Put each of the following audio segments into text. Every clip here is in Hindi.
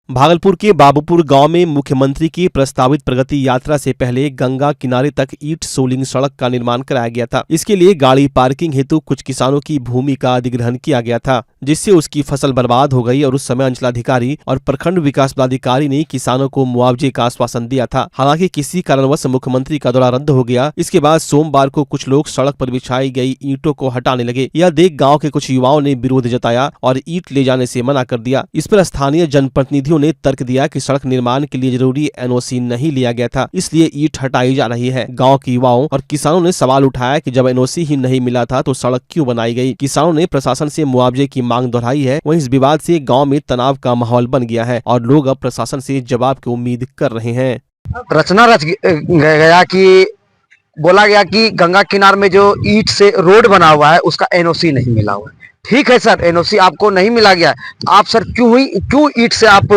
भागलपुर के बाबूपुर गांव में मुख्यमंत्री की प्रस्तावित प्रगति यात्रा से पहले गंगा किनारे तक ईंट सोलिंग सड़क का निर्माण कराया गया था। इसके लिए गाड़ी पार्किंग हेतु कुछ किसानों की भूमि का अधिग्रहण किया गया था, जिससे उसकी फसल बर्बाद हो गई और उस समय अंचलाधिकारी और प्रखंड विकास पदाधिकारी ने किसानों को मुआवजे का आश्वासन दिया था। हालांकि किसी कारणवश मुख्यमंत्री का दौरा रद्द हो गया। इसके बाद सोमवार को कुछ लोग सड़क पर बिछाई गई ईंटों को हटाने लगे। यह देख गाँव के कुछ युवाओं ने विरोध जताया और ईंट ले जाने से मना कर दिया। इस पर स्थानीय जनप्रतिनिधियों ने तर्क दिया कि सड़क निर्माण के लिए जरूरी एनओसी नहीं लिया गया था, इसलिए ईंट हटाई जा रही है। गांव के युवाओं और किसानों ने सवाल उठाया कि जब एनओसी ही नहीं मिला था तो सड़क क्यों बनाई गई। किसानों ने प्रशासन से मुआवजे की मांग दोहराई है। वहीं इस विवाद से गांव में तनाव का माहौल बन गया है और लोग अब प्रशासन से जवाब की उम्मीद कर रहे हैं। रचना रच गया कि बोला गया कि गंगा किनारे में जो ईंट से रोड बना हुआ है उसका एनओसी नहीं मिला हुआ है। ठीक है सर, एनओसी आपको नहीं मिला गया, आप सर क्यों ईंट से आप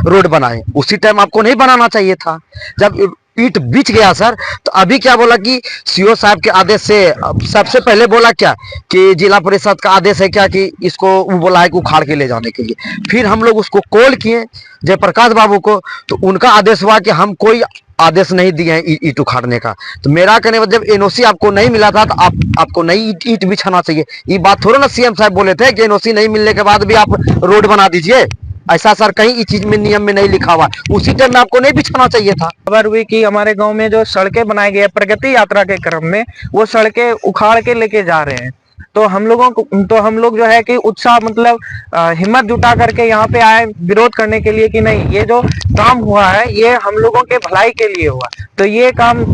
रोड बनाए? उसी टाइम आपको नहीं बनाना चाहिए था। जब ईंट बिछ गया सर, तो अभी क्या बोला कि सीओ साहब के आदेश से, सबसे पहले बोला क्या कि जिला परिषद का आदेश है क्या कि इसको वो बोला है कि उखाड़ के ले जाने के लिए। फिर हम लोग उसको कॉल किए जयप्रकाश बाबू को, तो उनका आदेश हुआ कि हम कोई आदेश नहीं दिए हैं ईंट उखाड़ने का। तो मेरा कहने जब एनओसी आपको नहीं मिला था तो आपको नई ईंट बिछाना चाहिए। ये बात थोड़ा ना सीएम साहब बोले थे कि एनओसी नहीं मिलने के बाद भी आप रोड बना दीजिए। ऐसा सर कहीं इस चीज में नियम में नहीं लिखा हुआ। उसी टाइम में आपको नहीं बिछाना चाहिए था। खबर हुई कि हमारे गांव में जो सड़कें बनाई गई है प्रगति यात्रा के क्रम में, वो सड़कें उखाड़ के लेके जा रहे हैं। तो हम लोग जो है कि उत्साह मतलब हिम्मत जुटा करके यहाँ पे आए विरोध करने के लिए कि नहीं, ये जो काम हुआ है ये हम लोगों के भलाई के लिए हुआ। तो ये काम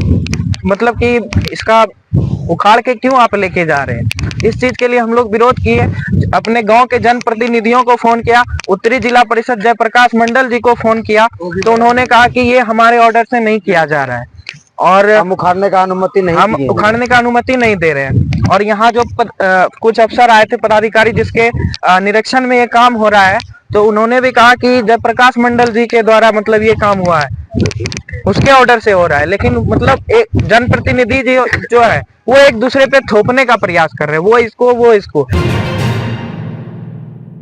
मतलब कि इसका उखाड़ के क्यों आप लेके जा रहे हैं, इस चीज के लिए हम लोग विरोध किए। अपने गांव के जनप्रतिनिधियों को फोन किया, उत्तरी जिला परिषद जयप्रकाश मंडल जी को फोन किया, तो उन्होंने कहा कि ये हमारे ऑर्डर से नहीं किया जा रहा है और हम उखाड़ने का अनुमति नहीं दे रहे हैं। और यहाँ जो कुछ अफसर आए थे पदाधिकारी जिसके निरीक्षण में ये काम हो रहा है, तो उन्होंने भी कहा कि जयप्रकाश मंडल जी के द्वारा मतलब ये काम हुआ है, उसके ऑर्डर से हो रहा है। लेकिन मतलब एक जनप्रतिनिधि जो है वो एक दूसरे पे थोपने का प्रयास कर रहे हैं, वो इसको।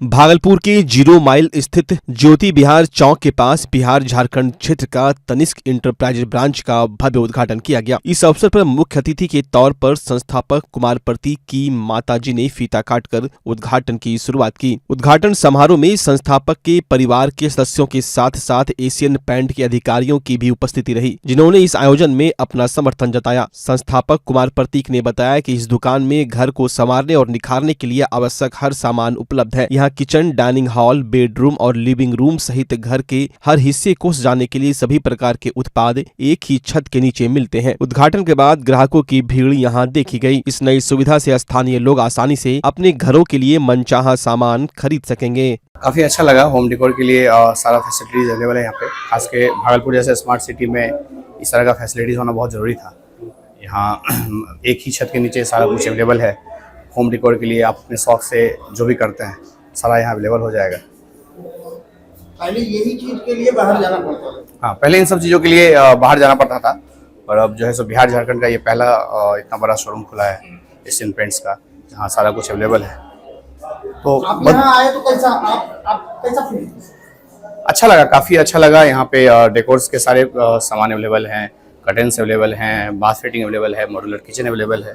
भागलपुर के 0 माइल स्थित ज्योति विहार चौक के पास बिहार झारखंड क्षेत्र का तनिष्क इंटरप्राइजेज ब्रांच का भव्य उद्घाटन किया गया। इस अवसर पर मुख्य अतिथि के तौर पर संस्थापक कुमार प्रतीक की माताजी ने फीता काटकर उद्घाटन की शुरुआत की। उद्घाटन समारोह में संस्थापक के परिवार के सदस्यों के साथ साथ एशियन पेंट के अधिकारियों की भी उपस्थिति रही, जिन्होंने इस आयोजन में अपना समर्थन जताया। संस्थापक कुमार प्रतीक ने बताया कि इस दुकान में घर को संवारने और निखारने के लिए आवश्यक हर सामान उपलब्ध है। यहाँ किचन, डाइनिंग हॉल, बेडरूम और लिविंग रूम सहित घर के हर हिस्से को सजाने के लिए सभी प्रकार के उत्पाद एक ही छत के नीचे मिलते हैं। उद्घाटन के बाद ग्राहकों की भीड़ यहां देखी गई। इस नई सुविधा से स्थानीय लोग आसानी से अपने घरों के लिए मनचाहा सामान खरीद सकेंगे। काफ़ी अच्छा लगा। होम डेकोर के लिए सारा फैसिलिटीज अवेलेबल है यहाँ पे। खास के भागलपुर जैसे स्मार्ट सिटी में इस तरह का फैसिलिटीज होना बहुत ज़रूरी था। यहाँ एक ही छत के नीचे सारा कुछ अवेलेबल है। होम डेकोर के लिए आप अपने शौक से जो भी करते हैं सारा यहाँ अवेलेबल हो जाएगा। पहले यही चीज़ के लिए बाहर जाना पड़ता था। हाँ, पहले इन सब चीज़ों के लिए बाहर जाना पड़ता था, और अब जो है सो बिहार झारखंड का ये पहला इतना बड़ा शोरूम खुला है एशियन पेंट्स का, जहाँ सारा कुछ अवेलेबल है। तो आप यहाँ आए तो कैसा फील? अच्छा लगा, काफ़ी अच्छा लगा। यहाँ पे डेकोर्स के सारे सामान अवेलेबल हैं, कर्टेन्स अवेलेबल हैं, बाथ फिटिंग अवेलेबल है, मॉड्यूलर किचन अवेलेबल है।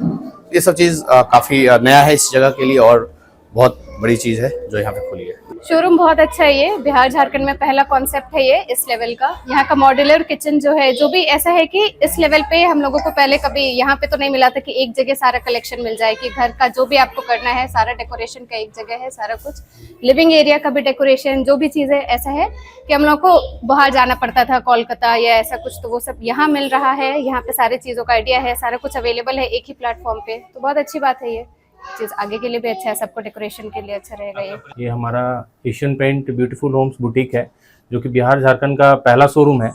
ये सब चीज़ काफ़ी नया है इस जगह के लिए और बहुत बड़ी चीज़ है जो यहाँ पे खुली है। शोरूम बहुत अच्छा है। ये बिहार झारखंड में पहला कॉन्सेप्ट है ये इस लेवल का। यहाँ का मॉड्यूलर किचन जो है, जो भी ऐसा है कि इस लेवल पे हम लोगों को पहले कभी यहाँ पे तो नहीं मिला था कि एक जगह सारा कलेक्शन मिल जाए कि घर का जो भी आपको करना है सारा डेकोरेशन का एक जगह है, सारा कुछ लिविंग एरिया का भी डेकोरेशन जो भी चीज़ है। ऐसा है कि हम लोग को बाहर जाना पड़ता था कोलकाता या ऐसा कुछ, तो वो सब यहाँ मिल रहा है। यहाँ पे सारी चीज़ों का आइडिया है, सारा कुछ अवेलेबल है एक ही प्लेटफॉर्म पे, तो बहुत अच्छी बात है। ये चीज आगे के लिए भी अच्छा है, सबको डेकोरेशन के लिए अच्छा रहेगा। ये हमारा Asian paint beautiful homes boutique है, जो कि बिहार झारखंड का पहला शोरूम है।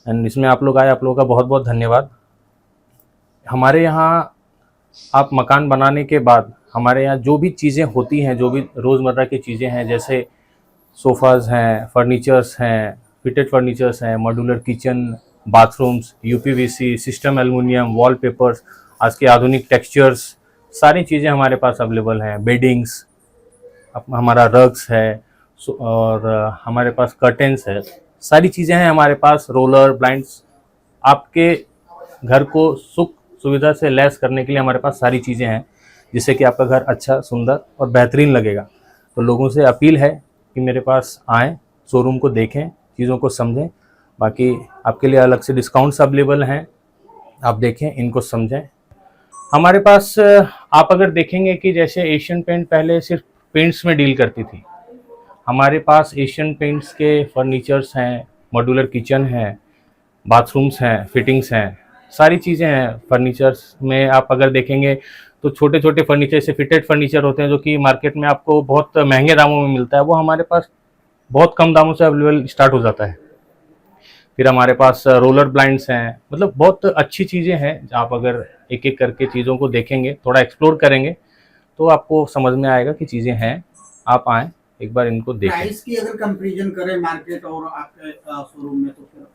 एंड इसमें आप लोग आए, आप लोगों का बहुत बहुत धन्यवाद। हमारे यहाँ आप मकान बनाने के बाद हमारे यहाँ जो भी चीज़ें होती हैं, जो भी रोज़मर्रा की चीज़ें हैं, जैसे सोफ़ाज़ हैं, फर्नीचर्स हैं, फिटेड फर्नीचर्स हैं, modular kitchen, bathrooms, UPVC system, aluminium, wallpapers, आज के आधुनिक टेक्सचर्स, सारी चीज़ें हमारे पास अवेलेबल हैं। बेडिंग्स, हमारा रग्स है, और हमारे पास कर्टेन्स है, सारी चीज़ें हैं हमारे पास, रोलर ब्लाइंड्स, आपके घर को सुख सुविधा से लैस करने के लिए हमारे पास सारी चीज़ें हैं, जिससे कि आपका घर अच्छा, सुंदर और बेहतरीन लगेगा। तो लोगों से अपील है कि मेरे पास आएँ, शोरूम को देखें, चीज़ों को समझें। बाकी आपके लिए अलग से डिस्काउंट्स अवेलेबल हैं, आप देखें, इनको समझें। हमारे पास आप अगर देखेंगे कि जैसे एशियन पेंट पहले सिर्फ पेंट्स में डील करती थी, हमारे पास एशियन पेंट्स के फर्नीचर्स हैं, मॉड्यूलर किचन है, बाथरूम्स हैं, फिटिंग्स हैं, सारी चीज़ें हैं। फर्नीचर्स में आप अगर देखेंगे तो छोटे छोटे फर्नीचर से फिटेड फर्नीचर होते हैं जो कि मार्केट में आपको बहुत महंगे दामों में मिलता है, वो हमारे पास बहुत कम दामों से अवेलेबल स्टार्ट हो जाता है। फिर हमारे पास रोलर ब्लाइंड्स हैं, मतलब बहुत अच्छी चीज़ें हैं। आप अगर एक एक करके चीज़ों को देखेंगे, थोड़ा एक्सप्लोर करेंगे, तो आपको समझ में आएगा कि चीज़ें हैं। आप आएँ, एक बार इनको देखें। प्राइस की अगर कंपैरिजन करें मार्केट और आपके शोरूम में, तो फिर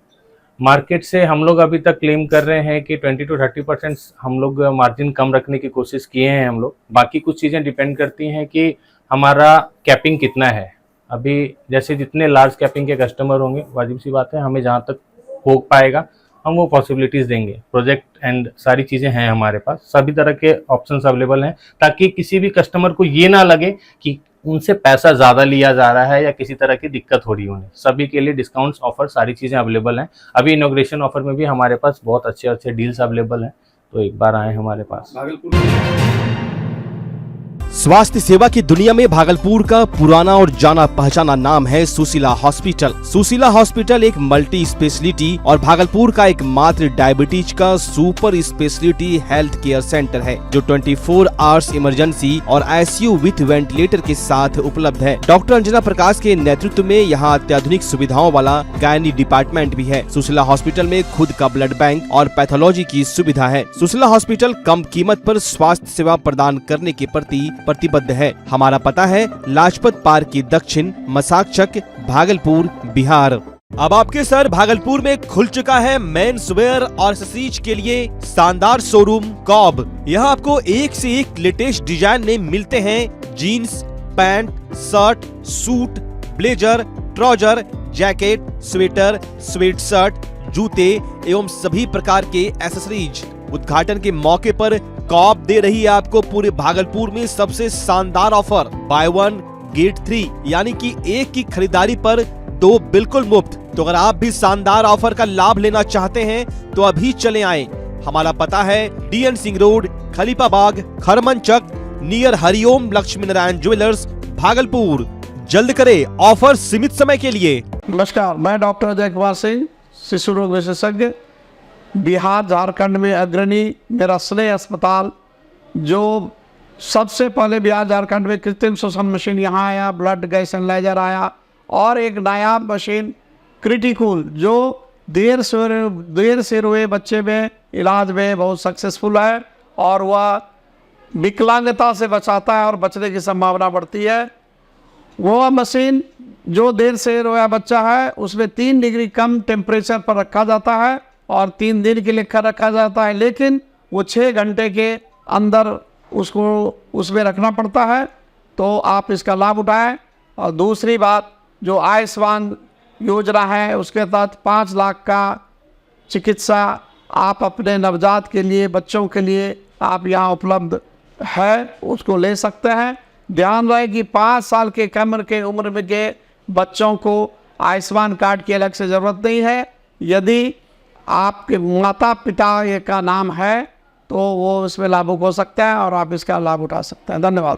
मार्केट से हम लोग अभी तक क्लेम कर रहे हैं कि 20 to 30% हम लोग मार्जिन कम रखने की कोशिश किए हैं हम लोग। बाकी कुछ चीज़ें डिपेंड करती हैं कि हमारा कैपिंग कितना है। अभी जैसे जितने लार्ज कैपिंग के कस्टमर होंगे, वाजिब सी बात है, हमें जहाँ तक हो पाएगा हम वो पॉसिबिलिटीज़ देंगे। प्रोजेक्ट एंड सारी चीज़ें हैं हमारे पास, सभी तरह के ऑप्शंस अवेलेबल हैं, ताकि किसी भी कस्टमर को ये ना लगे कि उनसे पैसा ज़्यादा लिया जा रहा है या किसी तरह की दिक्कत हो रही है उन्हें। सभी के लिए डिस्काउंट्स ऑफर सारी चीज़ें अवेलेबल हैं। अभी इनॉग्रेशन ऑफर में भी हमारे पास बहुत अच्छे अच्छे डील्स अवेलेबल हैं, तो एक बार आए हमारे पास। स्वास्थ्य सेवा की दुनिया में भागलपुर का पुराना और जाना पहचाना नाम है सुशीला हॉस्पिटल। सुशीला हॉस्पिटल एक मल्टी स्पेशलिटी और भागलपुर का एकमात्र डायबिटीज का super speciality health care centre है, जो 24 आवर्स इमरजेंसी और आईसीयू विथ वेंटिलेटर के साथ उपलब्ध है। डॉक्टर अंजना प्रकाश के नेतृत्व में यहाँ अत्याधुनिक सुविधाओं वाला गायनी डिपार्टमेंट भी है। सुशीला हॉस्पिटल में खुद का ब्लड बैंक और पैथोलॉजी की सुविधा है। सुशीला हॉस्पिटल कम कीमत पर स्वास्थ्य सेवा प्रदान करने के प्रति प्रतिबद्ध है। हमारा पता है लाजपत पार्क की दक्षिण, मसाकचक, भागलपुर, बिहार। अब आपके सर भागलपुर में खुल चुका है मेंस वेयर और एक्सेसरीज के लिए शानदार शोरूम कॉब। यहाँ आपको एक से एक लेटेस्ट डिजाइन में मिलते हैं jeans, pant, shirt, suit, blazer, trouser, jacket, sweater, sweatshirt, जूते एवं सभी प्रकार के एक्सेसरीज। उद्घाटन के मौके पर कॉब दे रही है आपको पूरे भागलपुर में सबसे शानदार ऑफर, बाय 1 गेट 3, यानी कि एक की खरीदारी पर 2 बिल्कुल मुफ्त। तो अगर आप भी शानदार ऑफर का लाभ लेना चाहते हैं तो अभी चले आएं। हमारा पता है DN Singh road, Khalifabagh, Kharmanchak, near Hariom Lakshmi Narayan jewellers, Bhagalpur. जल्द करें, ऑफर सीमित समय के लिए। नमस्कार, मैं डॉक्टर अजय कुमार सिंह, शिशु रोग विशेषज्ञ, बिहार झारखंड में अग्रणी मेरा स्नेह अस्पताल, जो सबसे पहले बिहार झारखंड में कृत्रिम श्वसन मशीन यहाँ आया, ब्लड गैस एनालाइजर आया, और एक नायाब मशीन क्रिटिकल जो देर से रोए बच्चे में इलाज में बहुत सक्सेसफुल है, और वह विकलांगता से बचाता है और बचने की संभावना बढ़ती है। वो मशीन जो देर से रोया बच्चा है उसमें 3 डिग्री कम टेम्परेचर पर रखा जाता है और 3 दिन के लिए रखा जाता है, लेकिन वो 6 घंटे के अंदर उसको उसमें रखना पड़ता है। तो आप इसका लाभ उठाएं। और दूसरी बात, जो आयुष्मान योजना है उसके तहत 5 लाख का चिकित्सा आप अपने नवजात के लिए, बच्चों के लिए आप यहाँ उपलब्ध है, उसको ले सकते हैं। ध्यान रहे कि 5 साल के कम के उम्र में के बच्चों को आयुष्मान कार्ड की अलग से ज़रूरत नहीं है। यदि आपके माता पिता का नाम है तो वो इसमें लाभुक हो सकता है और आप इसका लाभ उठा सकते हैं। धन्यवाद।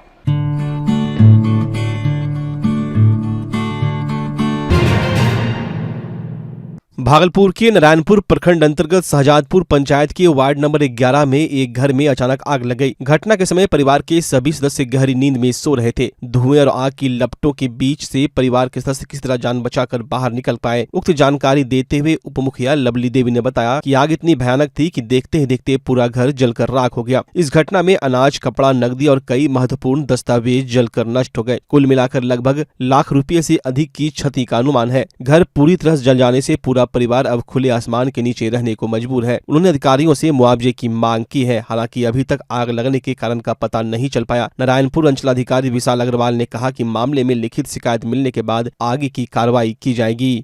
भागलपुर के नारायणपुर प्रखंड अंतर्गत शहजादपुर पंचायत के वार्ड नंबर 11 में एक घर में अचानक आग लग गई। घटना के समय परिवार के सभी सदस्य गहरी नींद में सो रहे थे। धुएं और आग की लपटों के बीच से परिवार के सदस्य किस तरह जान बचाकर बाहर निकल पाए, उक्त जानकारी देते हुए उप मुखिया लवली देवी ने बताया कि आग इतनी भयानक थी कि देखते ही देखते पूरा घर जलकर राख हो गया। इस घटना में अनाज, कपड़ा, नकदी और कई महत्वपूर्ण दस्तावेज जलकर नष्ट हो गए। कुल मिलाकर लगभग लाख रुपये से अधिक की क्षति का अनुमान है। घर पूरी तरह जल जाने से पूरा परिवार अब खुले आसमान के नीचे रहने को मजबूर है। उन्होंने अधिकारियों से मुआवजे की मांग की है। हालांकि अभी तक आग लगने के कारण का पता नहीं चल पाया। नारायणपुर अंचलाधिकारी विशाल अग्रवाल ने कहा कि मामले में लिखित शिकायत मिलने के बाद आगे की कार्रवाई की जाएगी।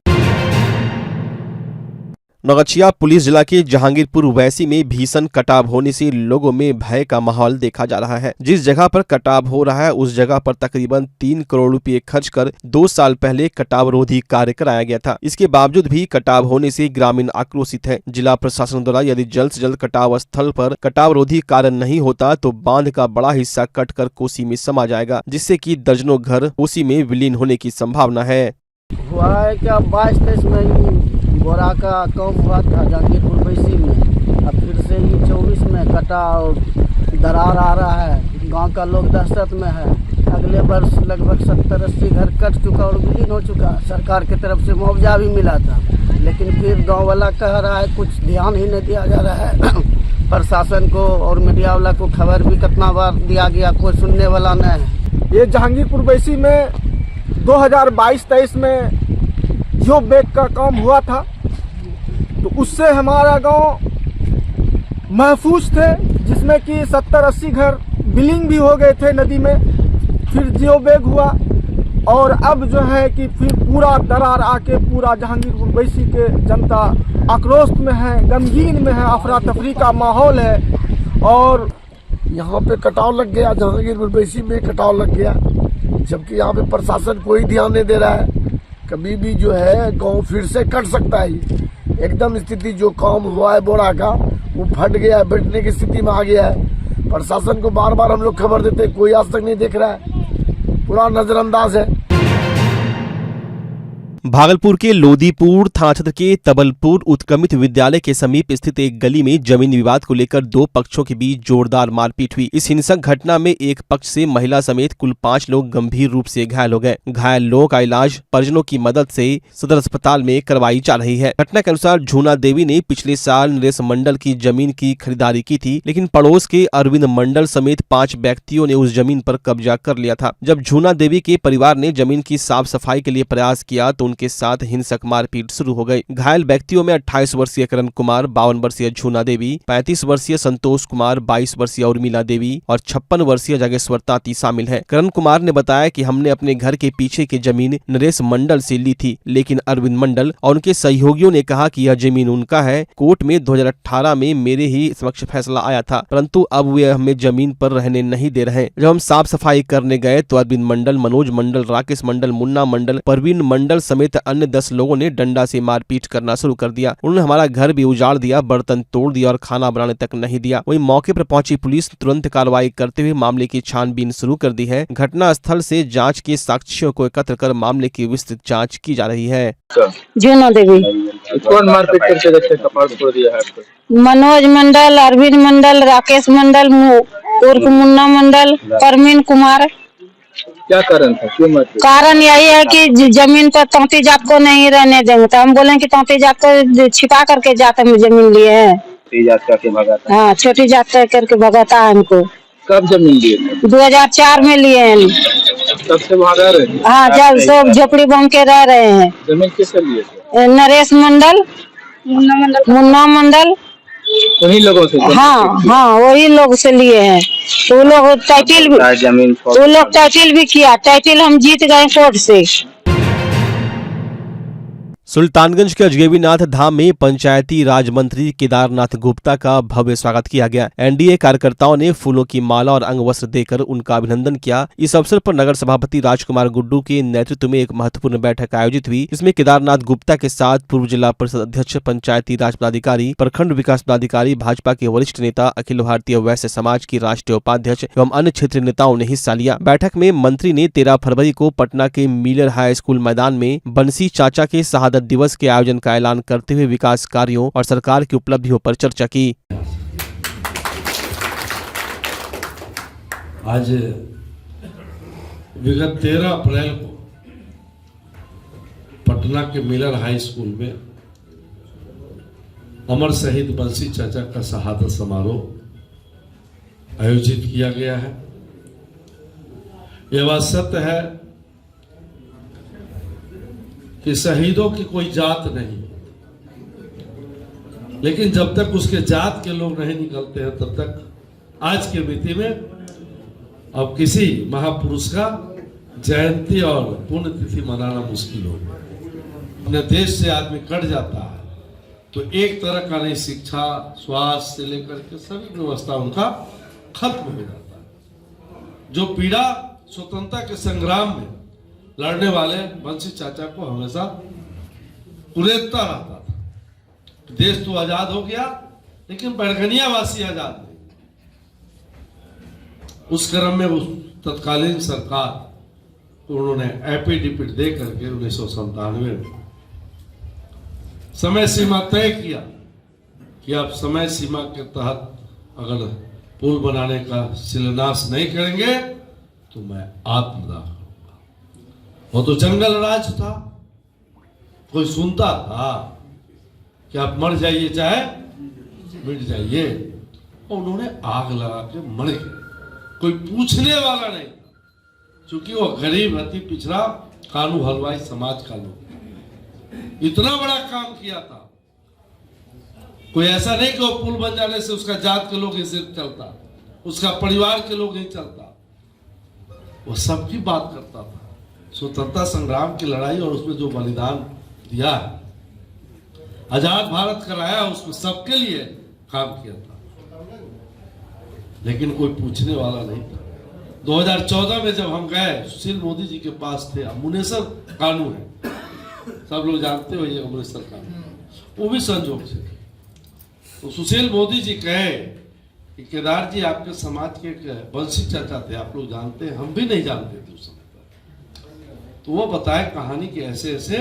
नौगछिया पुलिस जिला के जहांगीरपुर वैसी में भीषण कटाव होने से लोगों में भय का माहौल देखा जा रहा है। जिस जगह पर कटाव हो रहा है उस जगह पर तकरीबन 3 करोड़ रुपए खर्च कर 2 साल पहले कटाव रोधी कार्य कराया गया था। इसके बावजूद भी कटाव होने से ग्रामीण आक्रोशित है। जिला प्रशासन द्वारा यदि जल्द से जल्द कटाव स्थल पर कटाव रोधी कार्य नहीं होता तो बांध का बड़ा हिस्सा कटकर कोसी में समा जाएगा, जिससे कि दर्जनों घर कोसी में विलीन होने की संभावना है। हुआ है क्या 22-23 में बोरा का काम हुआ था जहांगीरपुर वैसी में, अब फिर से ये 24 में कटा और दरार आ रहा है। गांव का लोग दहशत में है। अगले वर्ष लगभग 70-80 घर कट चुका और विलीन हो चुका। सरकार की तरफ से मुआवजा भी मिला था, लेकिन फिर गांव वाला कह रहा है कुछ ध्यान ही नहीं दिया जा रहा है। प्रशासन को और मीडिया वाला को खबर भी कितना बार दिया गया, कोई सुनने वाला नहीं है। ये जहांगीरपुर वैसी में 2022-23 में जो बेग का काम हुआ था तो उससे हमारा गांव महफूज थे, जिसमें कि 70-80 घर बिलिंग भी हो गए थे नदी में। फिर जियो बेग हुआ और अब जो है कि फिर पूरा दरार आके पूरा जहांगीरपुर वैसी के जनता आक्रोश में है, गमगीन में है, अफरा तफरी का माहौल है। और यहाँ पे कटाव लग गया, जहांगीरपुर वैसी में कटाव लग गया, जबकि यहाँ पे प्रशासन कोई ध्यान नहीं दे रहा है। कभी भी जो है गांव फिर से कट सकता है। एकदम स्थिति जो काम हुआ है बोरा का वो फट गया है, बैठने की स्थिति में आ गया है। प्रशासन को बार बार हम लोग खबर देते, कोई आज तक नहीं देख रहा है, पूरा नजरअंदाज है। भागलपुर के लोदीपुर थाना क्षेत्र के तबलपुर उत्क्रमित विद्यालय के समीप स्थित एक गली में जमीन विवाद को लेकर 2 पक्षों के बीच जोरदार मारपीट हुई। इस हिंसक घटना में एक पक्ष से महिला समेत कुल 5 लोग गंभीर रूप से घायल हो गए। घायल लोगों का इलाज परिजनों की मदद से सदर अस्पताल में करवाई जा रही है। घटना के अनुसार झूना देवी ने पिछले साल नरेश मंडल की जमीन की खरीदारी की थी, लेकिन पड़ोस के अरविंद मंडल समेत 5 व्यक्तियों ने उस जमीन पर कब्जा कर लिया था। जब झूना देवी के परिवार ने जमीन की साफ सफाई के लिए प्रयास किया तो के साथ हिंसक मारपीट शुरू हो गई। घायल व्यक्तियों में 28 वर्षीय करण कुमार, 52 वर्षीय झूना देवी, 35 वर्षीय संतोष कुमार, 22 वर्षीय उर्मिला देवी और 56 वर्षीय जागेश्वर ताती शामिल है। करण कुमार ने बताया कि हमने अपने घर के पीछे की जमीन नरेश मंडल से ली थी, लेकिन अरविंद मंडल और उनके सहयोगियों ने कहा कि यह जमीन उनका है। कोर्ट में 2018 में मेरे ही समक्ष फैसला आया था, परंतु अब वे हमें जमीन पर रहने नहीं दे रहे। जब हम साफ सफाई करने गए तो अरविंद मंडल, मनोज मंडल, राकेश मंडल, मुन्ना मंडल, परवीन मंडल समेत अन्य 10 लोगों ने डंडा से मारपीट करना शुरू कर दिया। उन्होंने हमारा घर भी उजाड़ दिया, बर्तन तोड़ दिया और खाना बनाने तक नहीं दिया। वहीं मौके पर पहुंची पुलिस तुरंत कार्रवाई करते हुए मामले की छानबीन शुरू कर दी है। घटना स्थल से जांच के साक्ष्यों को एकत्र कर मामले की विस्तृत जांच की जा रही है। झूना देवी कौन मारपीट करके रखे कपाड़ तोड़ दिया है आपको? मनोज मंडल, अरविंद मंडल, राकेश मंडल उर्फ मुन्ना मंडल, परवीन कुमार। क्या कारण था, क्यों मारपीट? कारण यही है कि जमीन पर तौती जात को नहीं रहने देंगे, तो हम बोले कि तौती जात को छिपा करके जात में जमीन लिए है। छोटी जात करके भगाता? हाँ, छोटी जात करके भगाता है हमको। कब जमीन लिए थे? 2004 में लिए हैं। तब से भागा रहे थे? हाँ, जब सब झोपड़ी बन के रह रहे हैं। जमीन किससे लिए थे? नरेश मंडल, मुन्ना मंडल, उन्हीं लोगों से? हाँ, वही लोग से लिए हैं। तो वो लोग टाइटिल भी किया, टाइटिल हम जीत गए कोर्ट से। सुल्तानगंज के अजगैबीनाथ धाम में पंचायती राज मंत्री केदारनाथ गुप्ता का भव्य स्वागत किया गया। एनडीए कार्यकर्ताओं ने फूलों की माला और अंग वस्त्र देकर उनका अभिनंदन किया। इस अवसर पर नगर सभापति राजकुमार गुड्डू के नेतृत्व में एक महत्वपूर्ण बैठक आयोजित हुई। इसमें केदारनाथ गुप्ता के साथ पूर्व जिला परिषद अध्यक्ष, पंचायती राज पदाधिकारी, प्रखंड विकास पदाधिकारी, भाजपा के वरिष्ठ नेता, अखिल भारतीय वैश्य समाज की राष्ट्रीय उपाध्यक्ष एवं अन्य क्षेत्रीय नेताओं ने हिस्सा लिया। बैठक में मंत्री ने 13 फरवरी को पटना के मिलर हाई स्कूल मैदान में बंसी चाचा के शहादत दिवस के आयोजन का ऐलान करते हुए विकास कार्यों और सरकार की उपलब्धियों पर चर्चा की। आज विगत 13 अप्रैल को पटना के मिलर हाई स्कूल में अमर शहीद बंसी चाचा का शहादत समारोह आयोजित किया गया है। यह बात सत्य है कि शहीदों की कोई जात नहीं, लेकिन जब तक उसके जात के लोग नहीं निकलते हैं तब तक आज के मिति में अब किसी महापुरुष का जयंती और पुण्यतिथि मनाना मुश्किल हो गया। अपने देश से आदमी कट जाता है तो एक तरह का नहीं, शिक्षा स्वास्थ्य से लेकर के सभी व्यवस्था उनका खत्म हो जाता है। जो पीड़ा स्वतंत्रता के संग्राम में लड़ने वाले बंसी चाचा को हमेशा कुरेदता रहता था। देश तो आजाद हो गया लेकिन बैरगनिया वासी आजाद नहीं। उस क्रम में उस तत्कालीन सरकार को उन्होंने एफिडेविट दे करके 1997 में समय सीमा तय किया कि आप समय सीमा के तहत अगर पुल बनाने का शिलान्यास नहीं करेंगे तो मैं आत्मदाह करूंगा। वो तो जंगल राज था, कोई सुनता था कि आप मर जाइए चाहे मिट जाइए, और उन्होंने आग लगा के मर गए। कोई पूछने वाला नहीं था, क्योंकि वो गरीब अति पिछड़ा कानू हलवाई समाज का लोग इतना बड़ा काम किया था। कोई ऐसा नहीं कि वो पुल बन जाने से उसका जात के लोग ही सिर्फ चलता, उसका परिवार के लोग नहीं चलता, वो सबकी बात करता था। स्वतंत्रता संग्राम की लड़ाई और उसमें जो बलिदान दिया, आजाद भारत कराया, उसमें सबके लिए काम किया था, लेकिन कोई पूछने वाला नहीं था। 2014 में जब हम गए, सुशील मोदी जी के पास थे, अमुनेसर कानून है, सब लोग जानते हो ये अमुनेसर कानून, वो भी संजोग से। तो सुशील मोदी जी कहे कि केदार जी आपके समाज के एक बंसी चाचा थे, आप लोग जानते हैं, हम भी नहीं जानते थे उस समय पर। तो वो बताए कहानी कि ऐसे ऐसे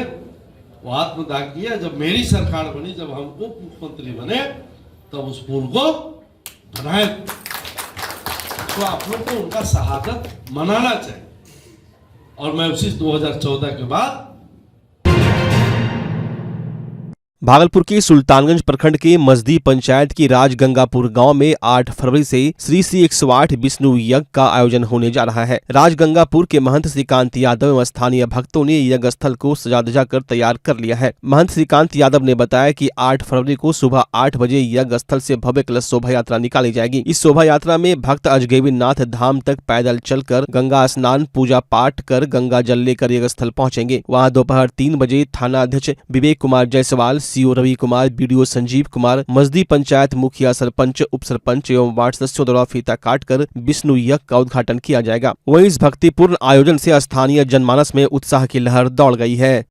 वो आत्मदाह किया। जब मेरी सरकार बनी, जब हम उप मुख्यमंत्री बने, तब उस पुल को बनाए। तो आप लोग को उनका शहादत मनाना चाहिए। और मैं उसी 2014 के बाद भागलपुर के सुल्तानगंज प्रखंड के मजदी पंचायत की राजगंगापुर गांव में 8 फरवरी से श्री 108 विष्णु यज्ञ का आयोजन होने जा रहा है। राजगंगापुर के महंत श्रीकांत यादव एवं स्थानीय भक्तों ने यज्ञ स्थल को सजा कर तैयार कर लिया है। महंत श्रीकांत यादव ने बताया कि 8 फरवरी को सुबह 8 बजे यज्ञ स्थल से भव्य कलश शोभा यात्रा निकाली जाएगी। इस शोभा यात्रा में भक्त अजगैबीनाथ धाम तक पैदल चलकर गंगा स्नान पूजा पाठ कर गंगा जल लेकर यज्ञ स्थल पहुंचेंगे। वहां दोपहर 3 बजे थाना अध्यक्ष विवेक कुमार जायसवाल, सीओ रवि कुमार, बीडीओ संजीव कुमार, मजदी पंचायत मुखिया, सरपंच, उप सरपंच एवं वार्ड सदस्यों द्वारा फीता काटकर विष्णु यज्ञ का उद्घाटन किया जाएगा। वहीं इस भक्तिपूर्ण आयोजन से स्थानीय जनमानस में उत्साह की लहर दौड़ गई है।